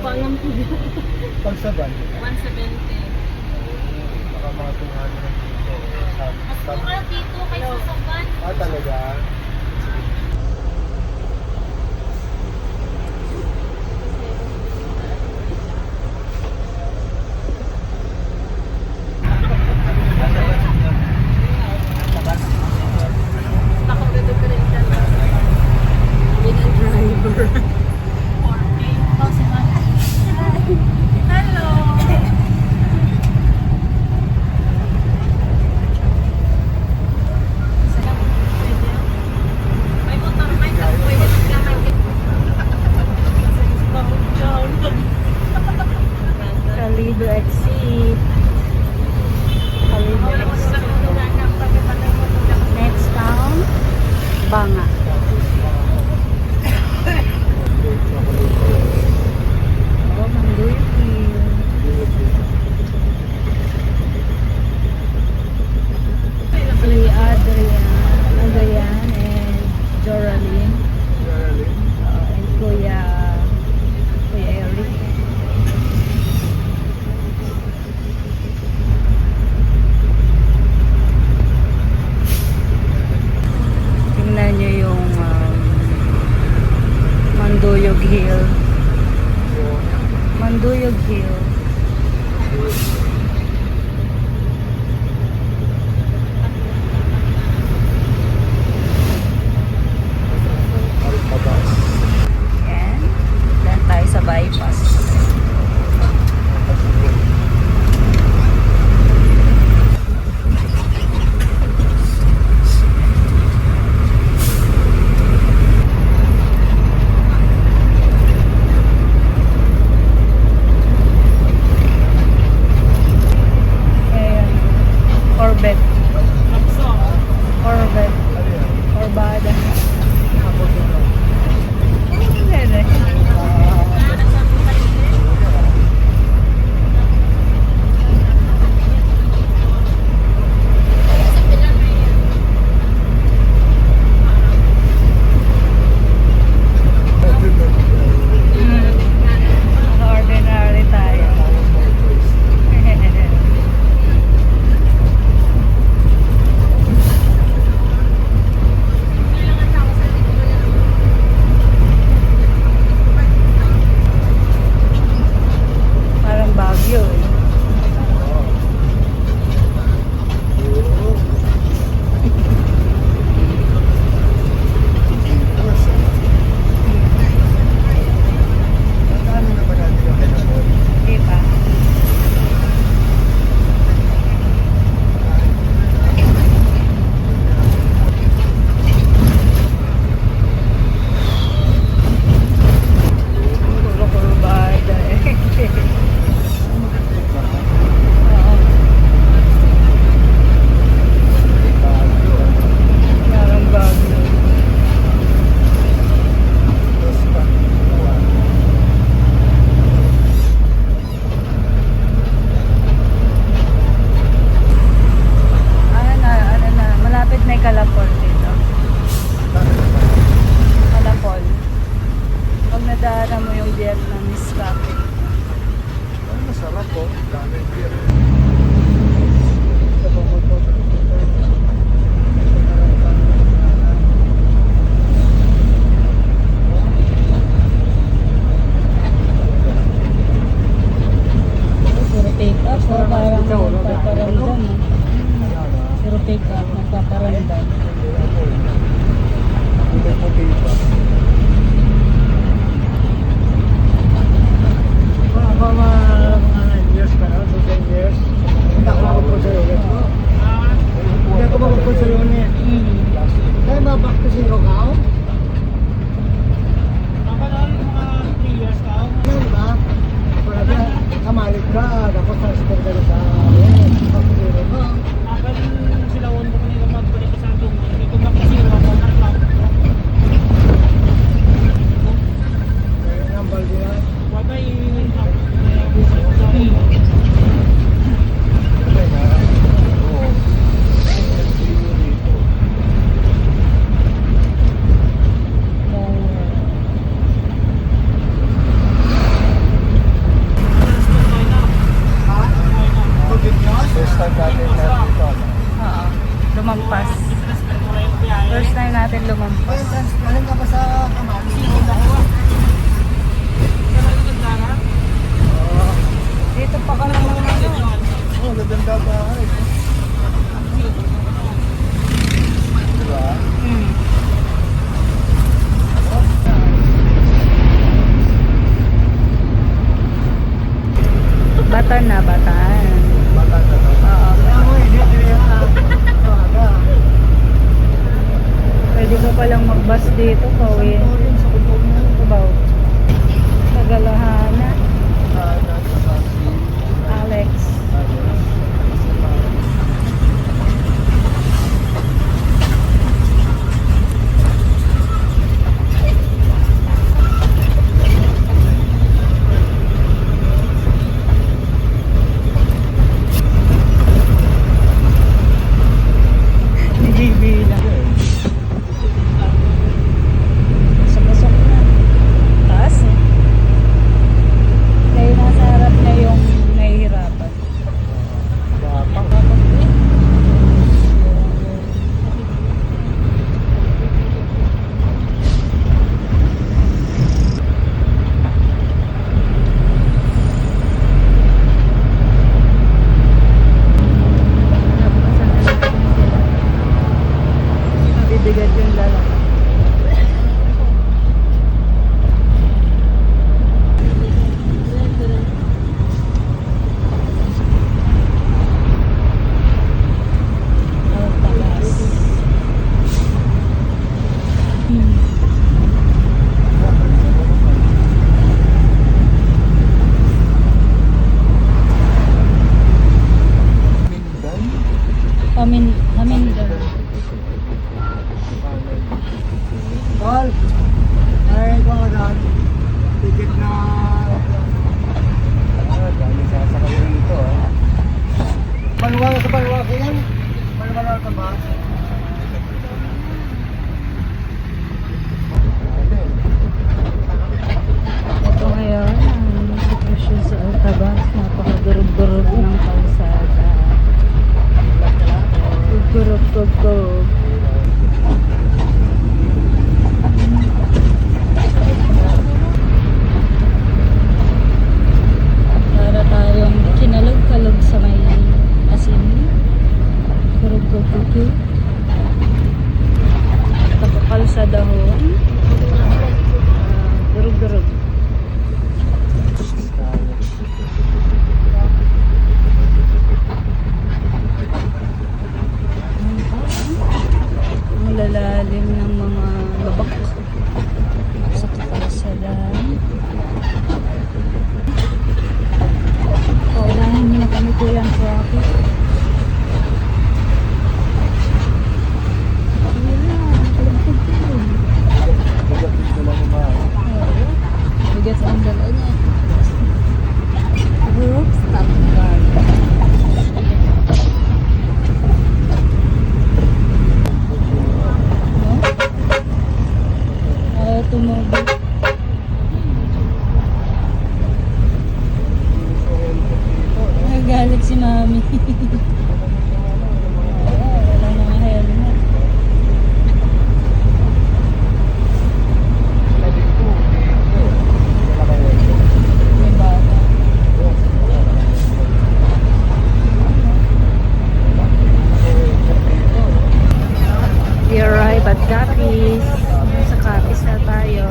Bangang tiyo. Pagsaban. 170. Baka mga 200 dito. Mas mura dito kaysa sa van. Ah, talaga? Kalido exit. Kalido exit. Next town, Banga. Oh, Manduy Hill. Si Adrian and Joraline. And Kuya Eric. Tingnan nyo yung Manduyog Hill. Manduyog Hill. Yan. Dan tayo sa bypass. Bataan na, Bataan. Bata na to. Oo. Ano, hindi na. Aga. Pwede ko palang mag-bus dito, Pauwi. Santorin sa kulong na. Baw. Kagalahana. Nasa si Alex. Nagibilang. Pasok na. Taas eh. Kaya nasa harap na yung nahihirapan. Bapang. Mabibigat yung lalaki. Ang taas. Mindan. Amin doon. Tol, ay ko nga daan. Ticket na... dami sasakay rin ito ah. Manuwala sa panuwala yan. Manuwala ka ba? Ito ngayon, ang sitwasyon sa Altabas. Napakadurog-durog ng kalsada. Gugurog-gugog. Para tayong kinalog-kalog sa may asin. Gurog-gugog. Tapokal sa dahon. Durog-durog. Ang lalalim ng mga babak sa kalsadahan. Paunahin niyo na kami kuya ang traffic. Bigat ang dala niya. Group stop guard. No? Ayaw tumubig. Nagagalit si mami. Wala nang helmet. May bata. We arrive at Capiz. Sa Capiz na tayo.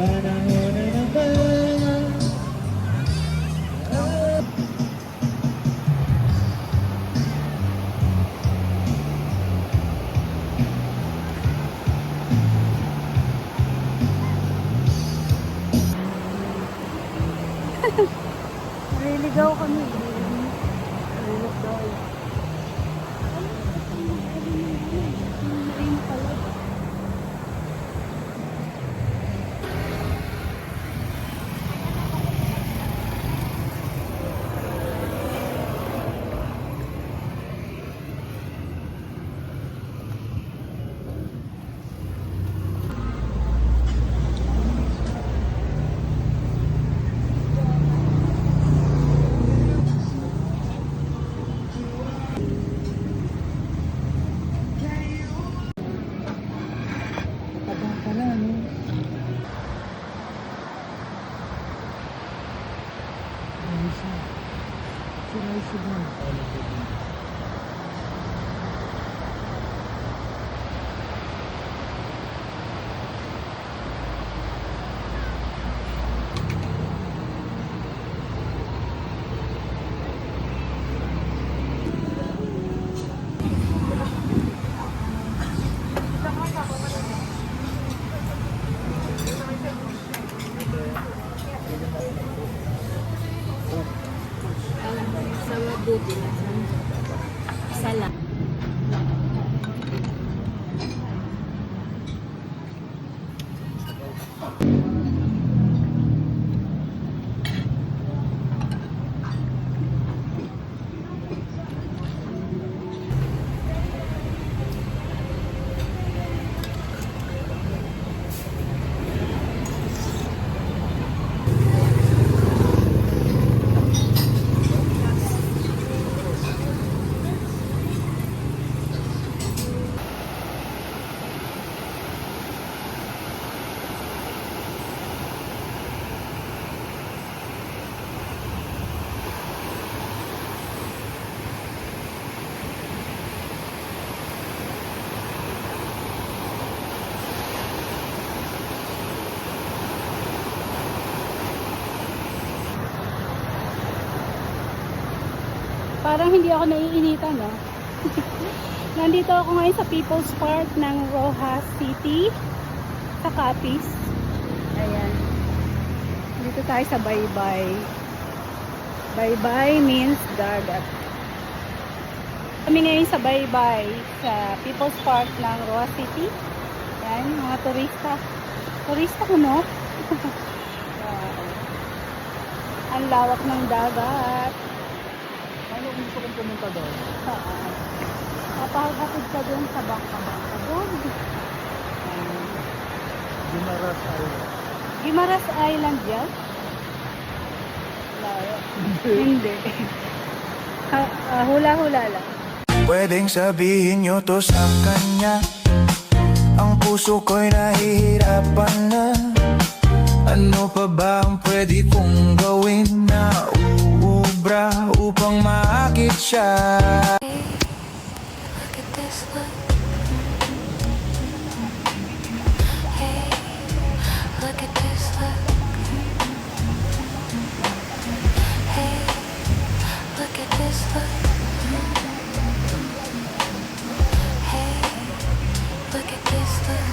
Panahon na naman. Naliligaw kami. Naliligaw. Ayun pala. Abang pala, no? Ayun siya. Sila siya. Sa mabuti na. Isa lang. Parang hindi ako naiinitan, no? Nandito ako ngayon sa People's Park ng Rojas City sa Capiz. Ayan. Dito tayo sa Baybay. Baybay means dagat. Kami ngayon sa Baybay sa People's Park ng Rojas City. Ayan, mga turista. Turista ko, no? Wow. Ang lawak ng dagat. Ano kung gusto kong pumunta doon? Papahatid ka doon sa bangka-bangka doon. Guimaras Island. Guimaras Island yan? Layo. Hindi. Hula-hula lang. Pwedeng sabihin nyo to sa kanya. Ang puso ko'y nahihirapan na. Ano pa ba ang pwede kong gawin na uubra upang maakit siya? Look at this look. Hey, look at this look. Hey, look at this look. Hey, look at this look.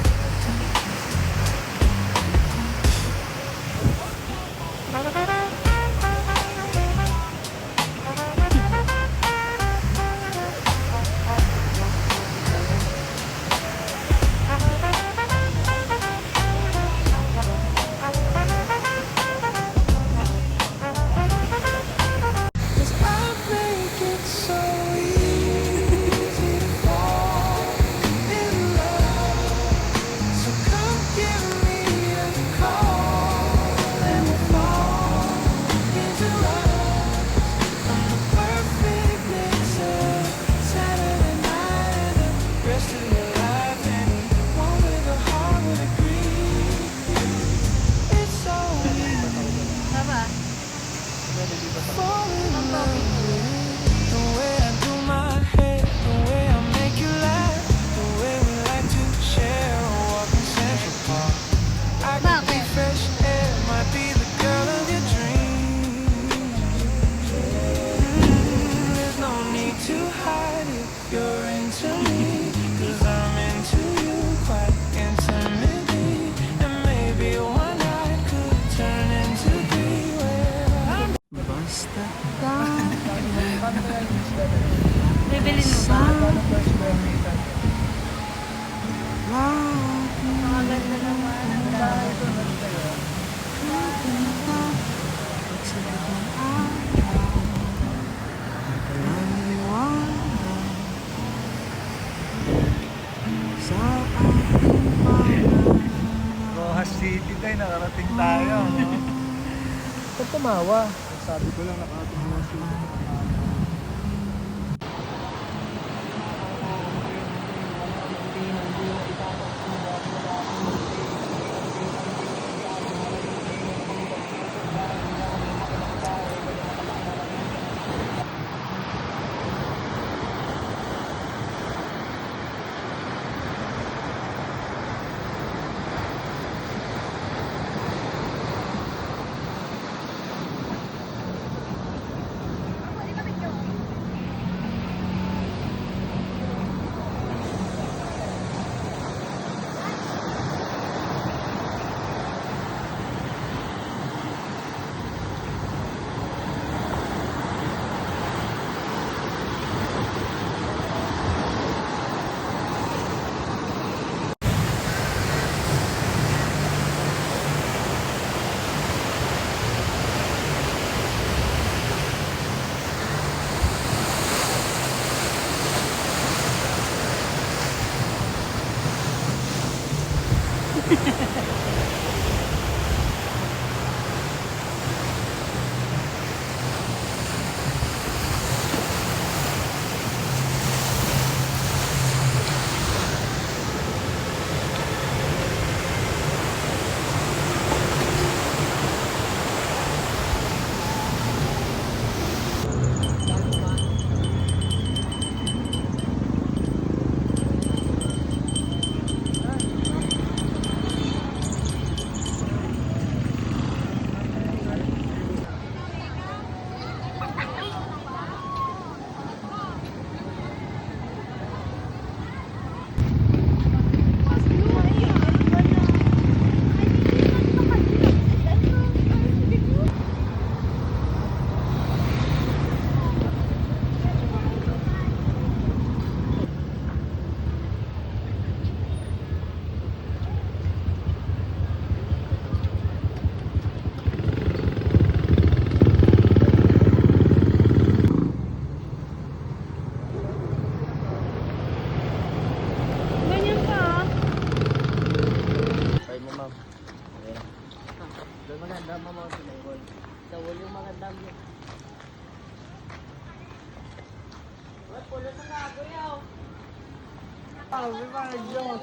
Ba't tumawa? Sabi ko lang nakatumawa siya. Ganyan pa. Try mo, ma'am. Ayan. Doon maganda, ma'am. Sinayboy. Sa wall yung maganda yun. Diyos.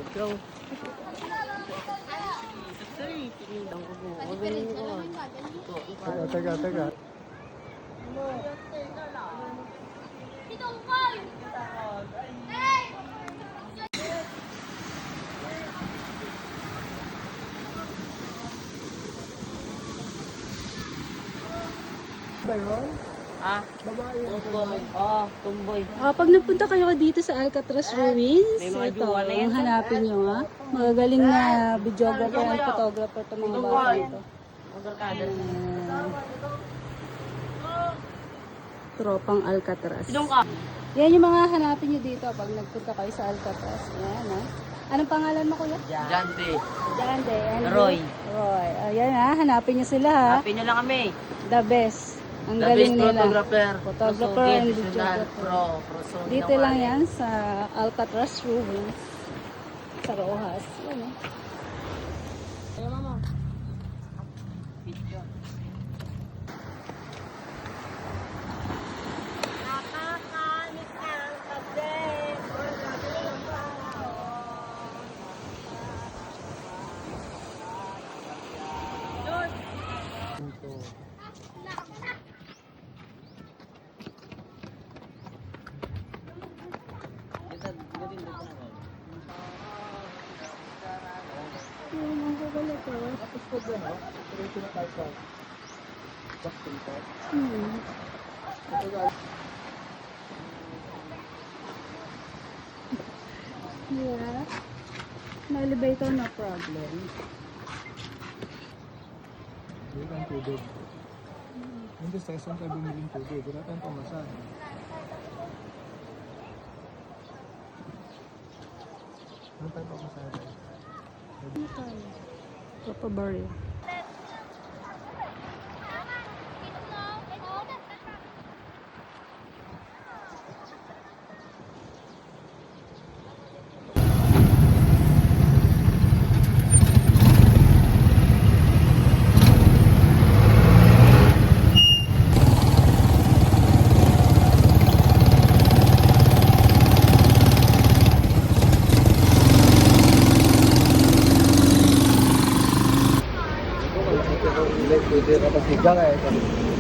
Ikaw. Taga. Tumboy. Pag nagpunta kayo dito sa Alcatraz Ruins, may mga ito, jowa na yan, ang hanapin nyo ha. Magagaling na videographer and photographer itong mga bata ito. Magkakada. Tropang Alcatraz. Sinong ka? Yan yung mga hanapin nyo dito pag nagpunta kayo sa Alcatraz. Yan ha. Anong pangalan mo kuya? Jante. Jande. Roy. Roy. Ayan ha, hanapin nyo sila ha. Happy nyo lang kami. The best. Ang The galing best nila. photographer. Photographer and videographer. Pro. Dito lang yan sa Alcatraz Ruins. Sa Rojas. Yan eh. Ayo mama. Tapos po doon, diretso na tayo sa Justin Park. Yeah. No elevator, no problem. Dito ang tubig. Hindi sa isang tayo bumiling tubig. Wala tayong pamasahe. Ano tayo pamasahe? Papa Barrio. Pwede ka pasigang eh.